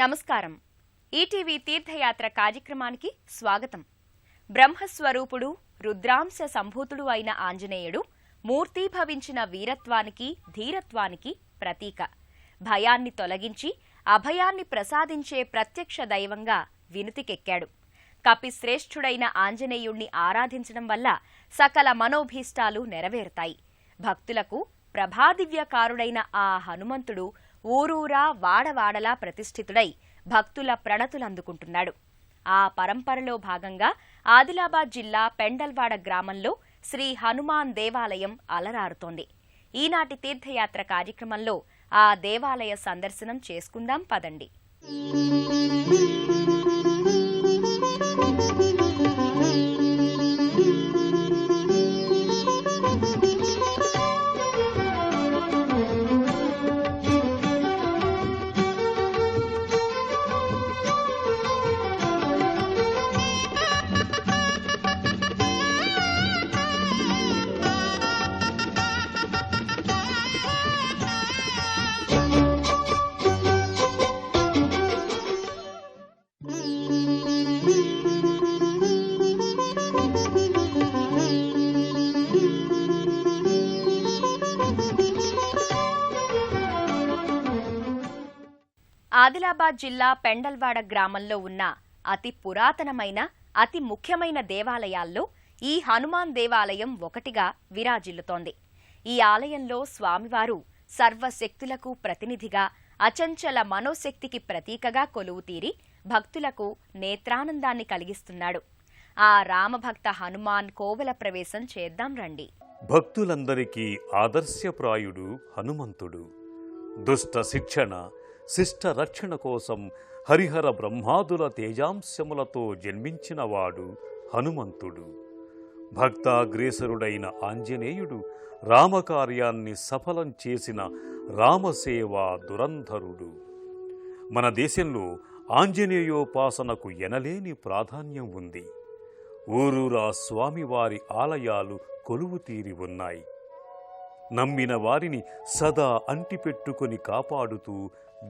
నమస్కారం. ఈటీవీ తీర్థయాత్ర కార్యక్రమానికి స్వాగతం. బ్రహ్మస్వరూపుడు, రుద్రాంశ సంభూతుడు అయిన ఆంజనేయుడు మూర్తీభవించిన వీరత్వానికి, ధీరత్వానికి ప్రతీక. భయాన్ని తొలగించి అభయాన్ని ప్రసాదించే ప్రత్యక్ష దైవంగా వినుతికెక్కాడు. కపిశ్రేష్ఠుడైన ఆంజనేయుణ్ణి ఆరాధించడం వల్ల సకల మనోభీష్టాలు నెరవేరుతాయి. భక్తులకు ప్రభాదివ్యకారుడైన ఆ హనుమంతుడు ఊరూరా వాడవాడలా ప్రతిష్ఠితుడై భక్తుల ప్రణతులందుకుంటున్నాడు. ఆ పరంపరలో భాగంగా ఆదిలాబాద్ జిల్లా పెండల్వాడ గ్రామంలో శ్రీ హనుమాన్ దేవాలయం అలరారుతోంది. ఈనాటి తీర్థయాత్ర కార్యక్రమంలో ఆ దేవాలయ సందర్శనం చేసుకుందాం పదండి. ఆదిలాబాద్ జిల్లా పెండల్వాడ గ్రామంలో ఉన్న అతి పురాతనమైన, అతి ముఖ్యమైన దేవాలయాల్లో ఈ హనుమాన్ దేవాలయం ఒకటిగా విరాజిల్లుతోంది. ఈ ఆలయంలో స్వామివారు సర్వశక్తులకు ప్రతినిధిగా, అచంచల మనోశక్తికి ప్రతీకగా కొలువుతీరి భక్తులకు నేత్రానందాన్ని కలిగిస్తున్నాడు. ఆ రామభక్త హనుమాన్ కోవెల ప్రవేశం చేద్దాం రండి. భక్తులందరికీ ఆదర్శప్రాయుడు హనుమంతుడు. దుష్ట శిక్షణ, శిష్ట రక్షణ కోసం హరిహర బ్రహ్మాదుల తేజాంశములతో జన్మించినవాడు హనుమంతుడు. భక్తాగ్రేసరుడైన ఆంజనేయుడు రామకార్యాన్ని సఫలం చేసిన రామసేవా దురంధరుడు. మన దేశంలో ఆంజనేయోపాసనకు ఎనలేని ప్రాధాన్యం ఉంది. ఊరూరా స్వామివారి ఆలయాలు కొలువుతీరి ఉన్నాయి. నమ్మిన వారిని సదా అంటిపెట్టుకుని కాపాడుతూ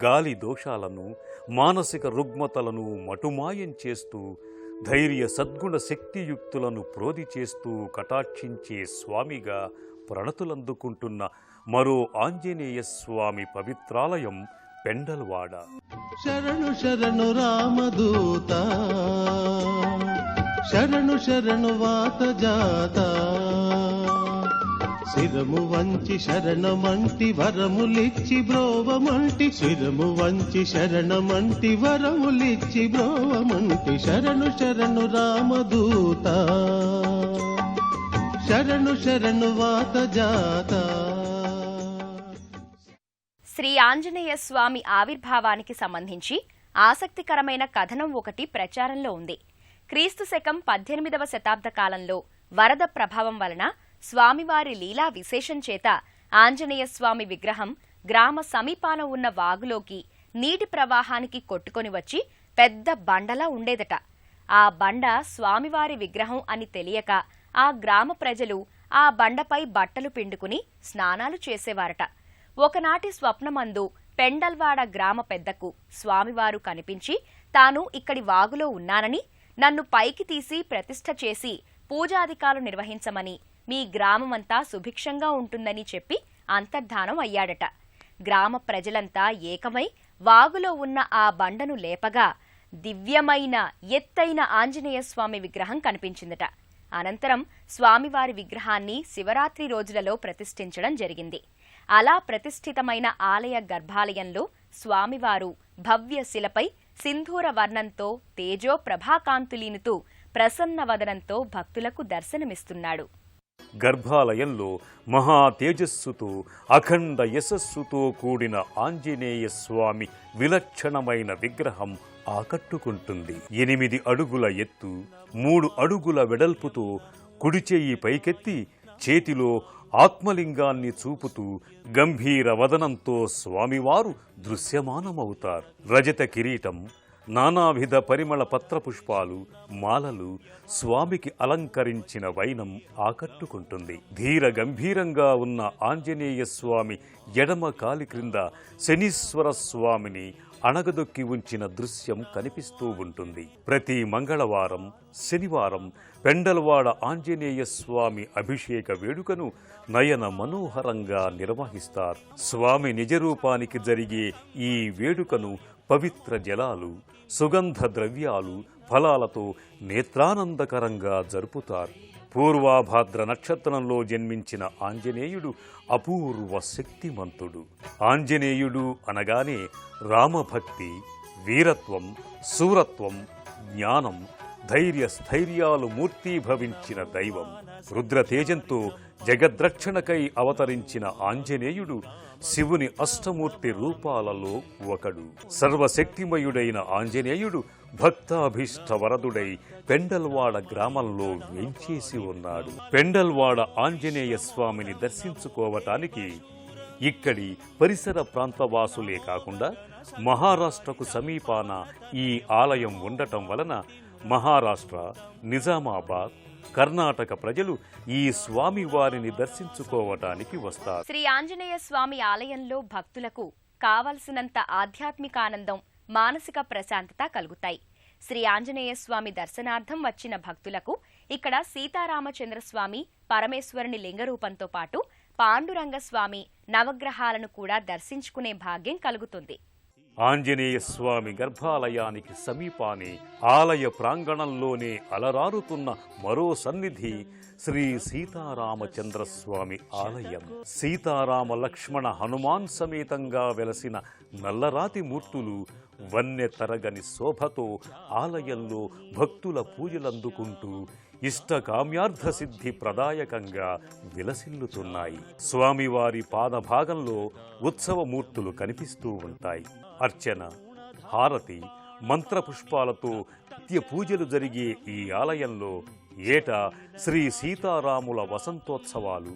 గాలి దోషాలను, మానసిక రుగ్మతలను మటుమాయం చేస్తూ, ధైర్య సద్గుణ శక్తియుక్తులను ప్రోది చేస్తూ కటాక్షించే స్వామిగా ప్రణతులందుకుంటున్న మరో ఆంజనేయ స్వామి పవిత్రాలయం పెండల్వాడ. శరణు శరణు రామదూత, శరణు శరణు వాతజాత, శిరము వంచి శరణమంటి వరములిచ్చి బ్రోవమంటి, శిరము వంచి శరణమంటి వరములిచ్చి బ్రోవమంటి, శరణు శరణు రామదూత, శరణు శరణు వాతజాత. శ్రీ ఆంజనేయ స్వామి ఆవిర్భావానికి సంబంధించి ఆసక్తికరమైన కథనం ఒకటి ప్రచారంలో ఉంది. క్రీస్తు శకం 18వ శతాబ్ద కాలంలో వరద ప్రభావం వలన స్వామివారి లీలా విశేషం చేత ఆంజనేయ స్వామి విగ్రహం గ్రామ సమీపాన ఉన్న వాగులోకి నీటి ప్రవాహానికి కొట్టుకొని వచ్చి పెద్ద బండలా ఉండేదట. ఆ బండ స్వామివారి విగ్రహం అని తెలియక ఆ గ్రామ ప్రజలు ఆ బండపై బట్టలు పిండుకుని స్నానాలు చేసేవారట. ఒకనాటి స్వప్నమందు పెండల్వాడ గ్రామ పెద్దకు స్వామివారు కనిపించి, తాను ఇక్కడి వాగులో ఉన్నానని, నన్ను పైకి తీసి ప్రతిష్ఠ చేసి పూజాధికాలు నిర్వహించమని, మీ గ్రామమంతా సుభిక్షంగా ఉంటుందని చెప్పి అంతర్ధానం అయ్యాడట. గ్రామ ప్రజలంతా ఏకమై వాగులో ఉన్న ఆ బండను లేపగా దివ్యమైన ఎత్తైన ఆంజనేయ స్వామి విగ్రహం కనిపించిందట. అనంతరం స్వామివారి విగ్రహాన్ని శివరాత్రి రోజులలో ప్రతిష్ఠించడం జరిగింది. అలా ప్రతిష్ఠితమైన ఆలయ గర్భాలయంలో స్వామివారు భవ్య శిలపై సింధూర వర్ణంతో తేజో ప్రభాకాంతులీనుతూ ప్రసన్నవదనంతో భక్తులకు దర్శనమిస్తున్నాడు. గర్భాలయంలో మహా తేజస్సుతో, అఖండ యశస్సుతో కూడిన ఆంజనేయ స్వామి విలక్షణమైన విగ్రహం ఆకట్టుకుంటుంది. 8 అడుగుల ఎత్తు, 3 అడుగుల వెడల్పుతో కుడిచెయ్యి పైకెత్తి చేతిలో ఆత్మలింగాన్ని చూపుతూ గంభీర వదనంతో స్వామివారు దృశ్యమానమవుతారు. రజత కిరీటం, నానావిధ పరిమళ పత్రపుష్పాలు, మాలలు, స్వామికి అలంకరించిన వైనం ఆకట్టుకుంటుంది. ధీర గంభీరంగా ఉన్న ఆంజనేయ స్వామి ఎడమ కాలి క్రింద శనీశ్వర స్వామిని అణగదొక్కి ఉంచిన దృశ్యం కనిపిస్తూ ఉంటుంది. ప్రతి మంగళవారం, శనివారం పెండల్వాడ ఆంజనేయ స్వామి అభిషేక వేడుకను నయన మనోహరంగా నిర్వహిస్తారు. స్వామి నిజరూపానికి జరిగే ఈ వేడుకను పవిత్ర జలాలు, సుగంధ ద్రవ్యాలు, ఫలాలతో నేత్రానందకరంగా జరుపుతారు. పూర్వాభాద్ర నక్షత్రంలో జన్మించిన ఆంజనేయుడు అపూర్వ శక్తిమంతుడు. ఆంజనేయుడు అనగానే రామభక్తి, వీరత్వం, శూరత్వం, జ్ఞానం, ధైర్య స్థైర్యాలు మూర్తీభవించిన దైవం. రుద్రతేజంతో జగద్రక్షణకై అవతరించిన ఆంజనేయుడు శివుని అష్టమూర్తి రూపాలలో ఒకడు. సర్వశక్తిమయుడైన ఆంజనేయుడు భక్తాభీష్ట వరదుడై పెండల్వాడ గ్రామంలో వేంచేసి ఉన్నాడు. పెండల్వాడ ఆంజనేయ స్వామిని దర్శించుకోవటానికి ఇక్కడి పరిసర ప్రాంతవాసులే కాకుండా మహారాష్ట్రకు సమీపాన ఈ ఆలయం ఉండటం వలన మహారాష్ట్ర, నిజామాబాద్, కర్ణాటక ప్రజలు ఈ స్వామి వారిని దర్శించుకోవటానికి వస్తారు. శ్రీ ఆంజనేయ స్వామి ఆలయంలో భక్తులకు కావలసినంత ఆధ్యాత్మిక ఆనందం, మానసిక ప్రశాంతత కలుగుతాయి. శ్రీ ఆంజనేయ స్వామి దర్శనార్థం వచ్చిన భక్తులకు ఇక్కడ సీతారామచంద్రస్వామి, పరమేశ్వరుని లింగరూపంతో పాటు పాండురంగ స్వామి నవగ్రహాలను కూడా దర్శించుకునే భాగ్యం కలుగుతుంది. ఆంజనేయ స్వామి గర్భాలయానికి సమీపానే ఆలయ ప్రాంగణంలోనే అలరారుతున్న మరో సన్నిధి శ్రీ సీతారామచంద్రస్వామి ఆలయం. సీతారామ లక్ష్మణ హనుమాన్ సమేతంగా వెలసిన నల్లరాతి మూర్తులు వన్నె తరగని శోభతో ఆలయంలో భక్తుల పూజలందుకుంటూ ఇష్టకామ్యార్థ సిద్ధి ప్రదాయకంగా విలసిల్లుతున్నాయి. స్వామివారి పాదభాగంలో ఉత్సవమూర్తులు కనిపిస్తూ ఉంటాయి. అర్చన, హారతి, మంత్రపుష్పాలతో నిత్య పూజలు జరిగే ఈ ఆలయంలో ఏటా శ్రీ సీతారాముల వసంతోత్సవాలు,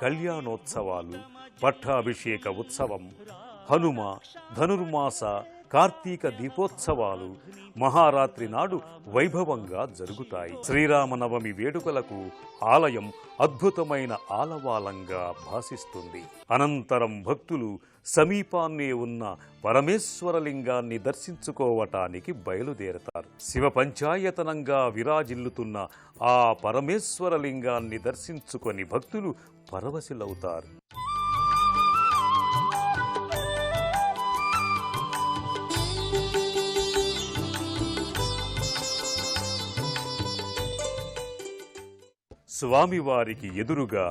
కళ్యాణోత్సవాలు, పట్టాభిషేక ఉత్సవం, హనుమ, ధనుర్మాస, కార్తీక దీపోత్సవాలు మహారాత్రి నాడు వైభవంగా జరుగుతాయి. శ్రీరామనవమి వేడుకలకు ఆలయం అద్భుతమైన ఆలవాలంగా భాసిస్తుంది. అనంతరం భక్తులు సమీపాన్నే ఉన్న పరమేశ్వరలింగాన్ని దర్శించుకోవటానికి బయలుదేరతారు. శివ పంచాయతనంగా విరాజిల్లుతున్న ఆ పరమేశ్వరలింగాన్ని దర్శించుకొని భక్తులు పరవశులవుతారు. స్వామివారికి ఎదురుగా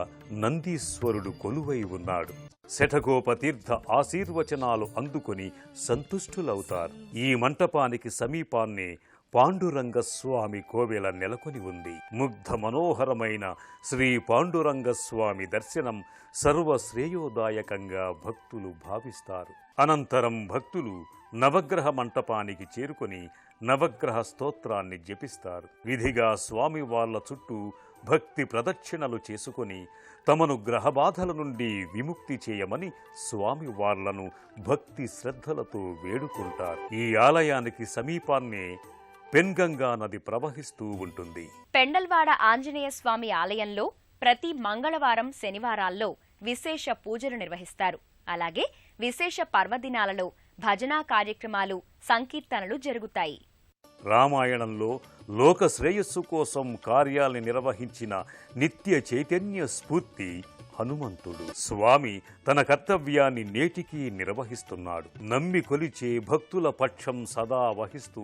నందీశ్వరుడు కొలువై ఉన్నాడు. శఠగోపతీర్థ ఆశీర్వచనాలు అందుకొని సంతుష్టులవుతారు. ఈ మంటపానికి సమీపాన్నే పాండురంగ స్వామి కోవెల నెలకొని ఉంది. ముగ్ధ మనోహరమైన శ్రీ పాండురంగ స్వామి దర్శనం సర్వశ్రేయోదాయకంగా భక్తులు భావిస్తారు. అనంతరం భక్తులు నవగ్రహ మంటపానికి చేరుకొని నవగ్రహ స్తోత్రాన్ని జపిస్తారు. విధిగా స్వామి వాళ్ళ చుట్టూ భక్తి ప్రదక్షిణలు చేసుకుని తమను గ్రహబాధల నుండి విముక్తి చేయమని స్వామి వార్లను భక్తి శ్రద్ధలతో వేడుకుంటారు. ఈ ఆలయానికి సమీపాన్నే పెన్గంగా నది ప్రవహిస్తూ ఉంటుంది. పెండల్వాడ ఆంజనేయ స్వామి ఆలయంలో ప్రతి మంగళవారం, శనివారాల్లో విశేష పూజలు నిర్వహిస్తారు. అలాగే విశేష పర్వదినాలలో భజనా కార్యక్రమాలు, సంకీర్తనలు జరుగుతాయి. రామాయణంలో లోక శ్రేయస్సు కోసం కార్యాల్ని నిర్వహించిన నిత్య చైతన్య స్ఫూర్తి హనుమంతుడు. స్వామి తన కర్తవ్యాన్ని నేటికీ నిర్వహిస్తున్నాడు. నమ్మి కొలిచే భక్తుల పక్షం సదా వహిస్తూ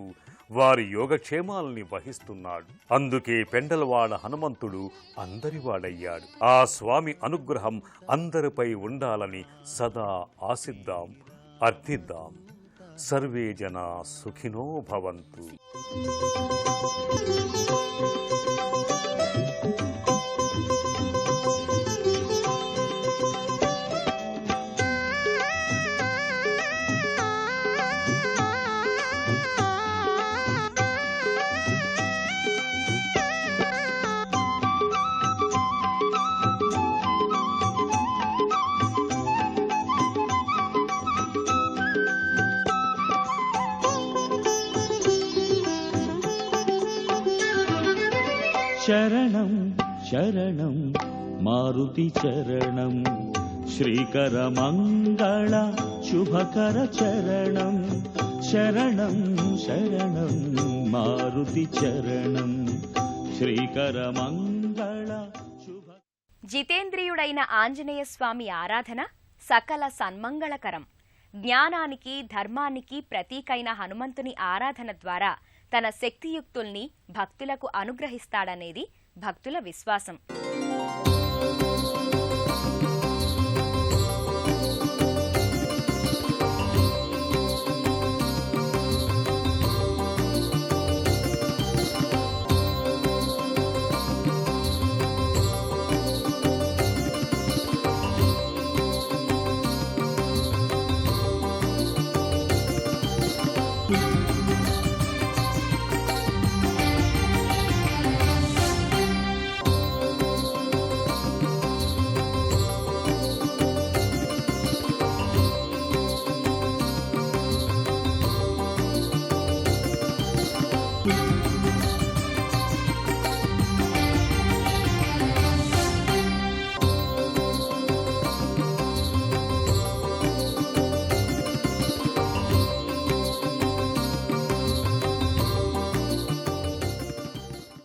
వారి యోగక్షేమాల్ని వహిస్తున్నాడు. అందుకే పెండల్వాడ హనుమంతుడు అందరివాడయ్యాడు. ఆ స్వామి అనుగ్రహం అందరిపై ఉండాలని సదా ఆశిద్దాం, అర్థిద్దాం. సర్వే జనా సుఖినో భవంతు. శరణం శరణం మారుతి చరణం శ్రీకర మంగళ శుభకర చరణం శరణం శరణం మారుతి చరణం శ్రీకర మంగళ శుభ. జితేంద్రియుడైన ఆంజనేయ స్వామి ఆరాధన సకల సన్మంగళకరం. జ్ఞానానికి ధర్మానికి ప్రతీకైన హనుమంతుని ఆరాధన ద్వారా తన శక్తియుక్తుల్ని భక్తులకు అనుగ్రహిస్తాడనేది భక్తుల విశ్వాసం.